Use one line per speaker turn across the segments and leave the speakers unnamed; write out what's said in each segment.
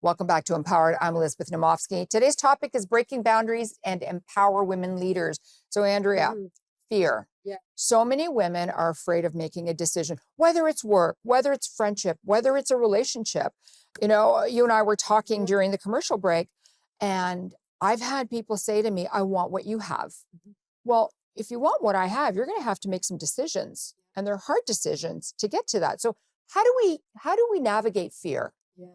Welcome back to Empowered. I'm Elizabeth Namofsky. Today's topic is breaking boundaries and empower women leaders. So Andrea, fear.
Yeah.
So many women are afraid of making a decision, whether it's work, whether it's friendship, whether it's a relationship. You know, you and I were talking during the commercial break, and I've had people say to me, I want what you have. Well, if you want what I have, you're going to have to make some decisions, and they're hard decisions to get to that. So how do we navigate fear?
Yeah.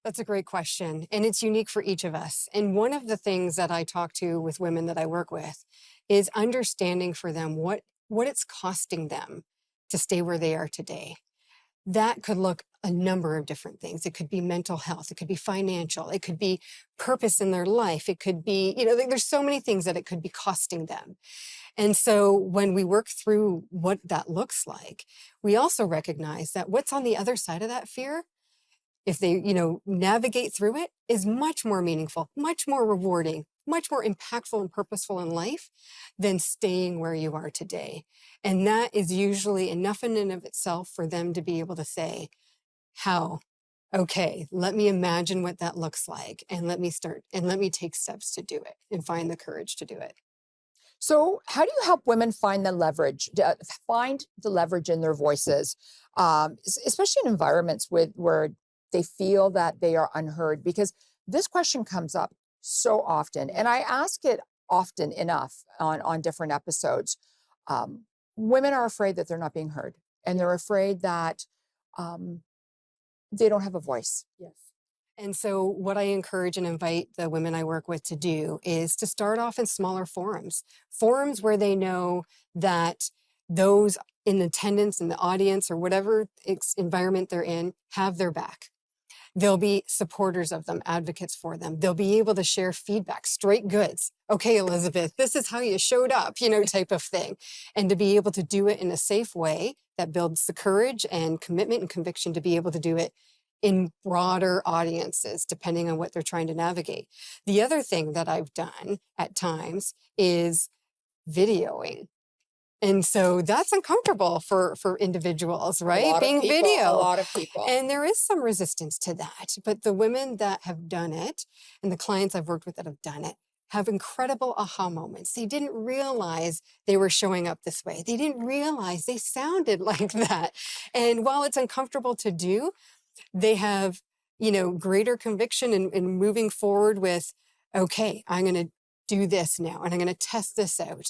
That's a great question. And it's unique for each of us. And one of the things that I talk to with women that I work with is understanding for them what it's costing them to stay where they are today. That could look a number of different things. It could be mental health. It could be financial. It could be purpose in their life. It could be, there's so many things that it could be costing them. And so when we work through what that looks like, we also recognize that what's on the other side of that fear, if they, navigate through it, is much more meaningful, much more rewarding, much more impactful and purposeful in life than staying where you are today. And that is usually enough in and of itself for them to be able to say, how? Okay, let me imagine what that looks like, and let me start, and let me take steps to do it and find the courage to do it.
So how do you help women find the leverage in their voices, especially in environments where they feel that they are unheard? Because this question comes up so often, and I ask it often enough on different episodes. Women are afraid that they're not being heard, and they're afraid that they don't have a voice.
Yes. And so what I encourage and invite the women I work with to do is to start off in smaller forums where they know that those in attendance in the audience or whatever environment they're in have their back. They'll be supporters of them, advocates for them. They'll be able to share feedback, straight goods. Okay, Elizabeth, this is how you showed up, type of thing. And to be able to do it in a safe way that builds the courage and commitment and conviction to be able to do it in broader audiences, depending on what they're trying to navigate. The other thing that I've done at times is videoing. And so that's uncomfortable for individuals, right? Being video.
A lot of people.
And there is some resistance to that. But the women that have done it and the clients I've worked with that have done it have incredible aha moments. They didn't realize they were showing up this way. They didn't realize they sounded like that. And while it's uncomfortable to do, they have, greater conviction in moving forward with, okay, I'm going to do this now, and I'm going to test this out,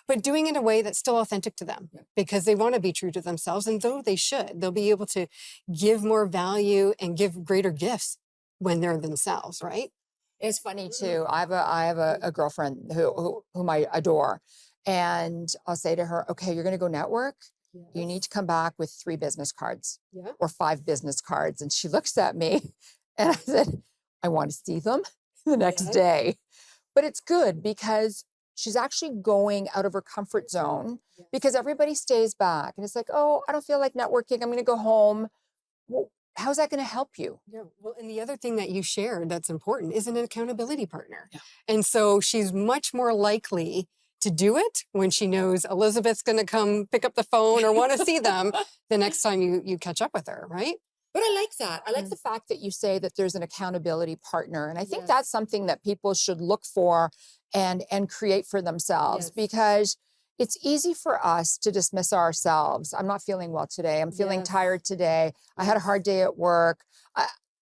but doing it in a way that's still authentic to them, because they want to be true to themselves, and though they should, they'll be able to give more value and give greater gifts when they're themselves, right?
It's funny too. I have a girlfriend whom I adore, and I'll say to her, okay, you're going to go network.
Yes.
You need to come back with 3 business cards
Yeah.
or 5 business cards. And she looks at me and I said, I want to see them the next day. But it's good because she's actually going out of her comfort zone, because everybody stays back. And it's like, oh, I don't feel like networking. I'm going to go home. Well, how's that going to help you?
Yeah. Well, and the other thing that you shared that's important is an accountability partner.
Yeah.
And so she's much more likely to do it when she knows Elizabeth's going to come pick up the phone or want to see them the next time you catch up with her, right?
But I like that. I like the fact that you say that there's an accountability partner. And I think that's something that people should look for and create for themselves, because it's easy for us to dismiss ourselves. I'm not feeling well today. I'm feeling tired today. I had a hard day at work.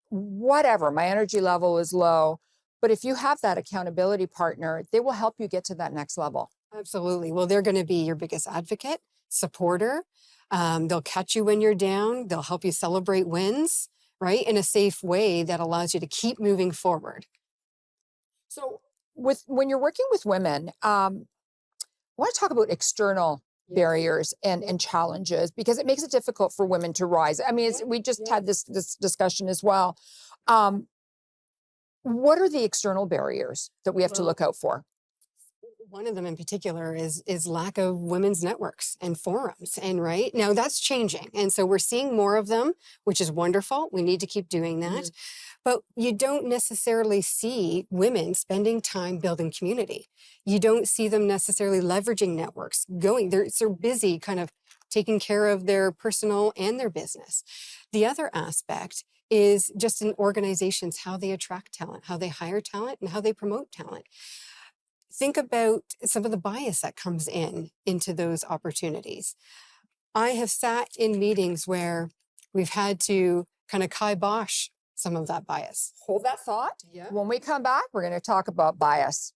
Whatever, my energy level is low. But if you have that accountability partner, they will help you get to that next level.
Absolutely. Well, they're going to be your biggest advocate, supporter. They'll catch you when you're down. They'll help you celebrate wins, right? In a safe way that allows you to keep moving forward.
So when you're working with women, I want to talk about external barriers and challenges, because it makes it difficult for women to rise. I mean, we just had this discussion as well. What are the external barriers that we have to look out for?
One of them in particular is lack of women's networks and forums. And right now that's changing. And so we're seeing more of them, which is wonderful. We need to keep doing that. But you don't necessarily see women spending time building community. You don't see them necessarily leveraging networks, they're busy kind of taking care of their personal and their business. The other aspect is just in organizations, how they attract talent, how they hire talent, and how they promote talent. Think about some of the bias that comes into those opportunities. I have sat in meetings where we've had to kind of kibosh some of that bias.
Hold that thought.
Yeah.
When we come back, we're going to talk about bias.